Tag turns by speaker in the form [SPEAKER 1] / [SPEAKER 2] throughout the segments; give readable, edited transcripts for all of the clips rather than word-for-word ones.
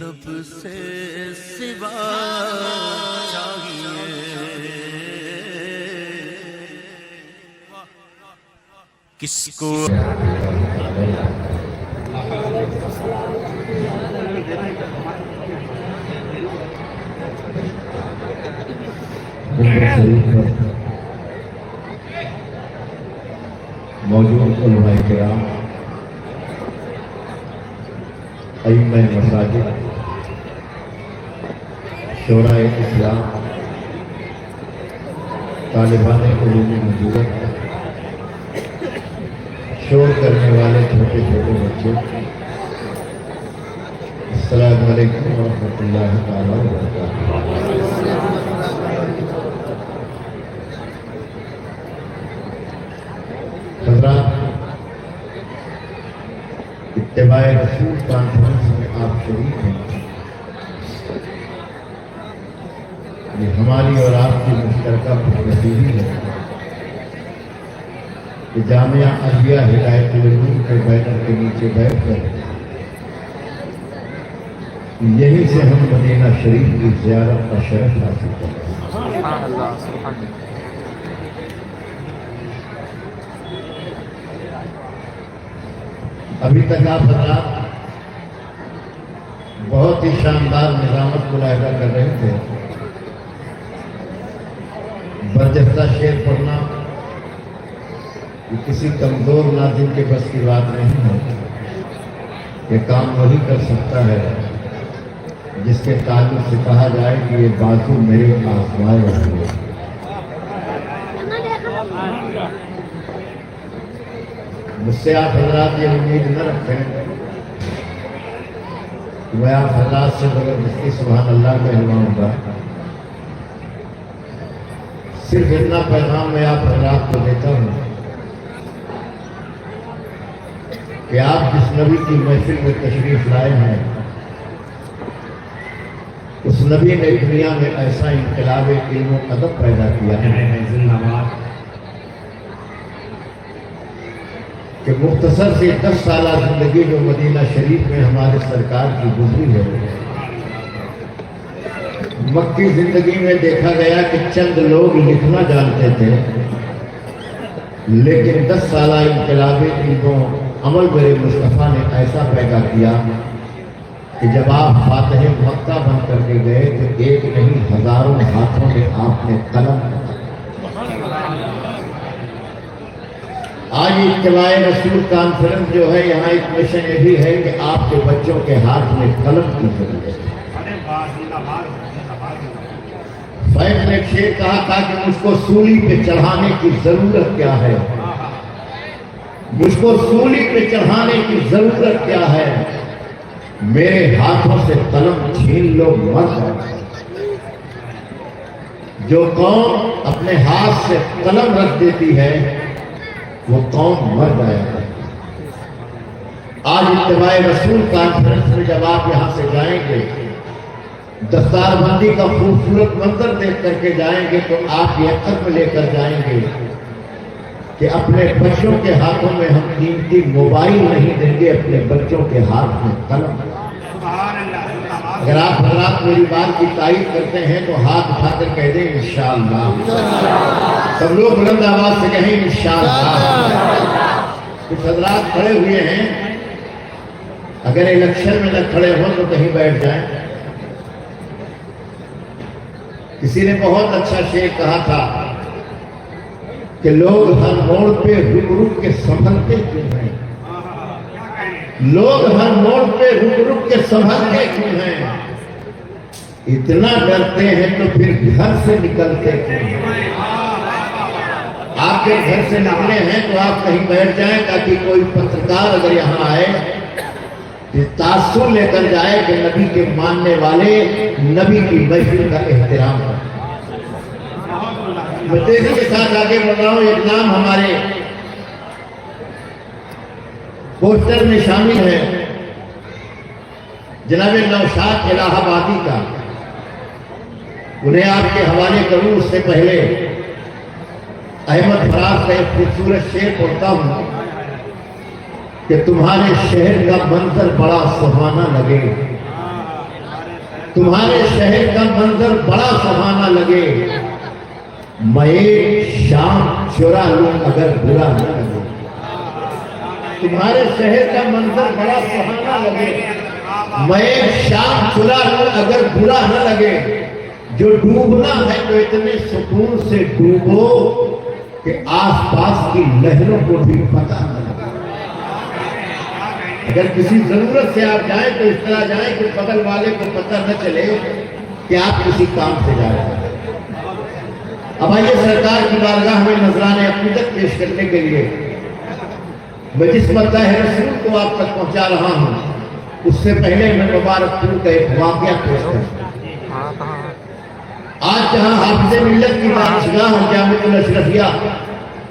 [SPEAKER 1] طلب سے سوا چاہیے کس کو
[SPEAKER 2] موجود علماء کرام، ائمہ مساجد، شورائے اسلام، طالبان علوم نبوت، شور کرنے والے چھوٹے چھوٹے بچے، السلام علیکم ورحمۃ اللہ تعالیٰ وبرکاتہ۔ حضرات، اتباع رسول کانفرنس میں آپ شریک ہیں، یہ ہماری اور آپ کی مشترکہ خوشنصیبی ہے کہ جامعہ عربیہ ہدایت العلوم کے بینر کے نیچے بیٹھ کر یہیں سے ہم مدینہ شریف کی زیارت کا شرف حاصل کرتے ہیں۔ ابھی تک آپ حضرات بہت ہی شاندار نظامت ملاحظہ کر رہے تھے۔ برجستہ شعر پڑھنا یہ کسی کمزور ناظم کے بس کی بات نہیں ہے، یہ کام وہی کر سکتا ہے جس کے تعلق سے کہا جائے کہ یہ بازو میرے آزمائے ہوئے۔ مجھ سے آپ حضرات یہ امید نہ رکھیں کہ میں آپ حضرات سے زبردستی سبحان اللہ کہلواؤں گا۔ صرف اتنا پیغام میں آپ حضرات کو دیتا ہوں کہ آپ جس نبی کی محفل میں تشریف لائے ہیں، اس نبی نے دنیا میں ایسا انقلاب علم و ادب پیدا کیا ہے کہ مختصر سے 10 سالہ زندگی جو مدینہ شریف میں ہمارے سرکار کی گزری ہے، مکی زندگی میں دیکھا گیا کہ چند لوگ لکھنا جانتے تھے، لیکن 10 سالہ انقلاب علم و عمل میرے مصطفیٰ نے ایسا پیدا کیا کہ جب آپ فاتح مکہ بن کر کے گئے تو ایک نہیں ہزاروں ہاتھوں میں آپ نے قلم۔ آج اتباع رسول کانفرنس جو ہے، یہاں ایک مشن یہ بھی ہے کہ آپ کے بچوں کے ہاتھ میں قلم کی ضرورت ہے۔ فیض نے ایک شعر کہا تھا کہ مجھ کو سولی پہ چڑھانے کی ضرورت کیا ہے، مجھ کو سولی پہ چڑھانے کی ضرورت کیا ہے، میرے ہاتھوں سے قلم چھین لو مر جائے۔ جو قوم اپنے ہاتھ سے قلم رکھ دیتی ہے وہ قوم مر جائے گا۔ آج اتباع رسول کانفرنس میں جب آپ یہاں سے جائیں گے، دستار بندی کا خوبصورت منظر دیکھ کر کے جائیں گے تو آپ یہ عزم لے کر جائیں گے کہ اپنے بچوں کے ہاتھوں میں ہم قیمتی موبائل نہیں دیں گے، اپنے بچوں کے ہاتھ میں قلم۔ اگر آپ حضرات میری بات کی تائید کرتے ہیں تو ہاتھ اٹھا کر کہہ دیں انشاءاللہ۔ سب لوگ بلند آواز سے کہیں انشاءاللہ۔ کچھ حضرات کھڑے ہوئے ہیں، اگر الیکشن میں نہ کھڑے ہوں تو کہیں بیٹھ جائیں۔ کسی نے بہت اچھا شعر کہا تھا کہ لوگ ہر موڑ پہ رک رک کے سنبھلتے کیوں ہیں، لوگ ہر موڑ پہ رک رک کے سنبھلتے کیوں ہیں، اتنا ڈرتے ہیں تو پھر گھر سے نکلتے کیوں ہیں۔ آپ کے گھر سے نکلے ہیں تو آپ کہیں بیٹھ جائیں تاکہ کوئی پترکار اگر یہاں آئے یہ تاثر لے کر جائے کہ نبی کے ماننے والے نبی کی محفل کا احترام کریں۔ میں تیزی کے ساتھ آگے بڑھ رہا ہوں۔ ایک نام ہمارے پوسٹر میں شامل ہے جناب نوشاد الہ آبادی کا، انہیں آپ کے حوالے کروں اس سے پہلے احمد فراز کا ایک خوبصورت شعر پڑھتا ہوں کہ تمہارے شہر کا منظر بڑا سہانا لگے، تمہارے شہر کا منظر بڑا سہانا لگے، میں ایک شام چرا لوں اگر برا نہ لگے۔ تمہارے شہر کا منظر بڑا سہانا لگے، میں ایک شام چرا لوں اگر برا نہ لگے۔ جو ڈوبنا ہے تو اتنے سکون سے ڈوبو کہ آس پاس کی لہروں کو بھی پتہ نہ لگے۔ اگر کسی ضرورت سے آپ جائیں تو اس طرح جائیں کہ بغل والے کو پتہ نہ چلے کہ آپ کسی کام سے جا رہے ہیں۔ اب آئیے سرکار کی بارگاہ میں نذرانِ عقیدت پیش کرنے کے لیے میں جس مدح رسول کو آپ تک پہنچا رہا ہوں اس سے پہلے میں مبارک پور کا ایک واقعہ پیش کروں۔ آج جہاں حافظ ملت کی دانشگاہ جامعۃ الاشرفیہ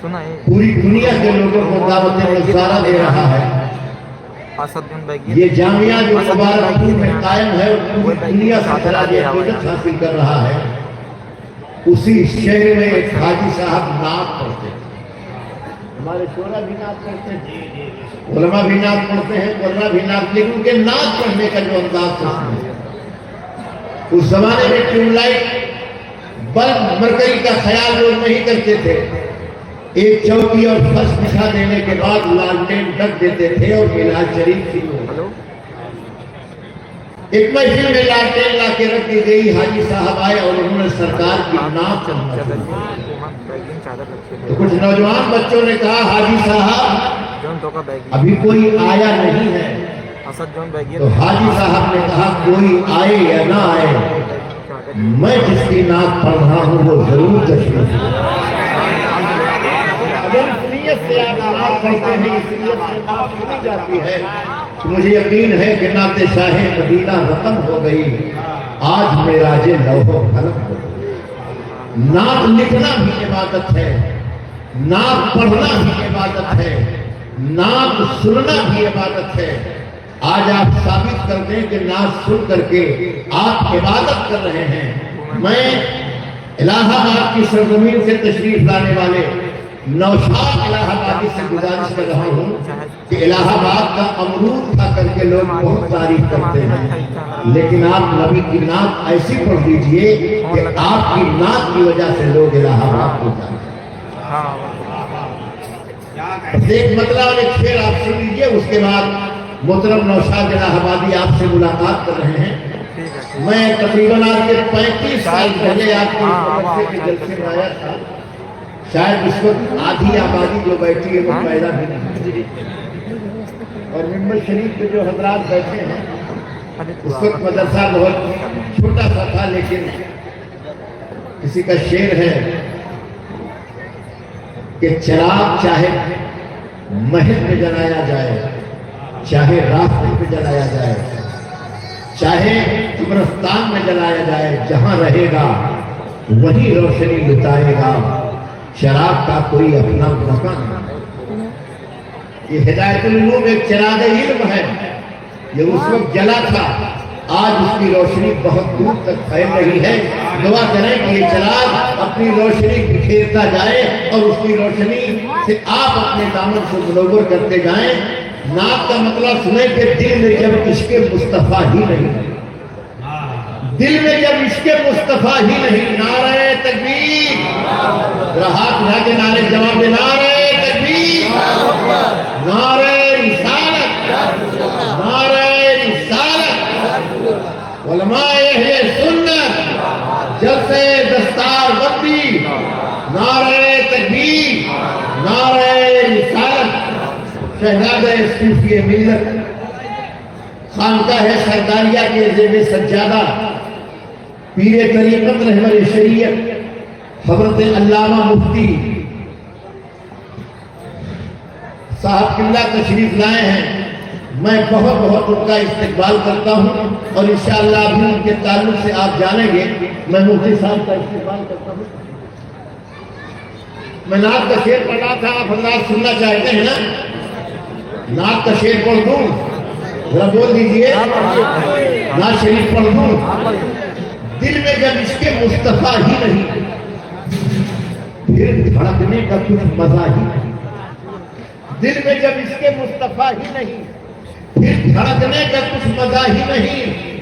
[SPEAKER 2] پوری دنیا کے لوگوں کو دعوت نظارہ دے رہا ہے، یہ جامعہ جو مبارک پور میں قائم ہے اور پوری دنیا سے خراج عقیدت حاصل کر رہا ہے، اسی شہر میں ایک حاجی صاحب نعت پڑھتے ہیں۔ ہمارے شورا بھی نعت پڑھتے ہیں، علماء بھی نعت پڑھتے ہیں، قرآن بھی نعت، لیکن ان کے نعت پڑھنے کا جو انداز تھا اس زمانے میں ٹیوب لائٹ بلب مرکری کا خیال لوگ نہیں کرتے تھے۔ ایک چوکی اور فرش بچھا دینے کے بعد لالٹین ڈھک دیتے تھے اور میلاد شریف شروع ہو۔ ایک محفل میں لالٹین لا کے رکھ دی گئی، حاجی صاحب آئے اور انہوں نے سرکار کی نعت چڑھائی۔ تو کچھ نوجوان بچوں نے کہا حاجی صاحب ابھی کوئی آیا نہیں ہے، تو حاجی صاحب نے کہا کوئی آئے یا نہ آئے میں جس کی نعت پڑھ رہا ہوں وہ ضرور تشریف لائے۔ اگر اس نیت سے آپ نعت پڑھتے ہیں، اس نیت سے نعت سنی جاتی ہے تو مجھے یقین ہے کہ نعت شاہ مدینہ رقم ہو گئی، آج معراج لوح و قلم ہو گئی۔ نعت لکھنا بھی عبادت ہے، نعت پڑھنا بھی عبادت ہے، نعت سننا بھی عبادت ہے۔ آج آپ ثابت کر دیں کہ نعت سن کر کے آپ عبادت کر رہے ہیں۔ میں الہ آباد کی سرزمین سے تشریف لانے والے نوشاد الہ آبادی سے گزارش کر رہا ہوں کہ الہ آباد کا امرود کھا کر کے لوگ بہت تعریف کرتے ہیں، لیکن آپ نبی کی نعت ایسی پڑھ دیجئے کہ آپ کی نعت کی وجہ سے لوگ الہ آباد کو جانیں۔ ایک مطلب اور ایک شعر آپ سن لیجئے، اس کے بعد محترم نوشاد الہ آبادی آپ سے ملاقات کر رہے ہیں۔ میں تقریباً آج کے 35 سال پہلے آپ کے مدرسے کے جلسے میں آیا تھا، شاید اس وقت آدھی آبادی جو بیٹھی ہے وہ پیدا بھی نہیں، اور ممبر شریف پہ جو حضرات بیٹھے ہیں اس وقت مدرسہ بہت چھوٹا سا تھا، لیکن کسی کا شعر ہے کہ چراغ چاہے محل میں جلایا جائے، چاہے راستے پہ جلایا جائے، چاہے قبرستان میں جلایا جائے، جہاں رہے گا وہی روشنی لٹائے گا، چراغ کا کوئی اپنا مکان نہیں۔ یہ ہدایت العلوم ایک چراغ علم ہے، یہ اس وقت جلا تھا، آج اس کی روشنی بہت دور تک پھیل رہی ہے۔ دعا کریں کہ یہ چراغ اپنی روشنی بکھیرتا جائے اور اس کی روشنی سے آپ اپنے دامن سے منور کرتے جائیں۔ نعت کا مطلب سنیں کہ دل میں جب عشق مصطفیٰ ہی نہیں، دل میں جب عشق مصطفیٰ ہی نہیں، نعرہ تکبیر، ہاتھ اٹھا کے نعرے جواب دے، نعرہ تکبیر، نعرہ رسالت، نعرہ رسالت، علماء اہل سنت، جلسے دستار بندی، نعرہ تکبیر، نعرہ رسالت۔ شہزادہ صوفی ملت خانقاہ سرداریہ کے زیب سجادہ پیر طریقت رہبر شریعت حضرت علامہ مفتی صاحب قبلہ تشریف لائے ہیں۔ میں بہت بہت ان کا استقبال کرتا ہوں اور انشاءاللہ ابھی ان کے تعلق سے آپ جانیں گے۔ میں مفتی صاحب کا استقبال کرتا ہوں۔ میں نعت کا شعر پڑھا تھا، آپ حضرات سننا چاہتے ہیں نا؟ نعت کا شعر پڑھ دوں، ذرا بول دیجئے، نعت شریف پڑھ دوں۔ دل میں جب عشق مصطفیٰ ہی نہیں، پھر دھڑکنے کا کچھ مزہ ہی نہیں۔ دل میں جب عشق مصطفیٰ ہی نہیں، پھر دھڑکنے کا کچھ مزہ ہی نہیں۔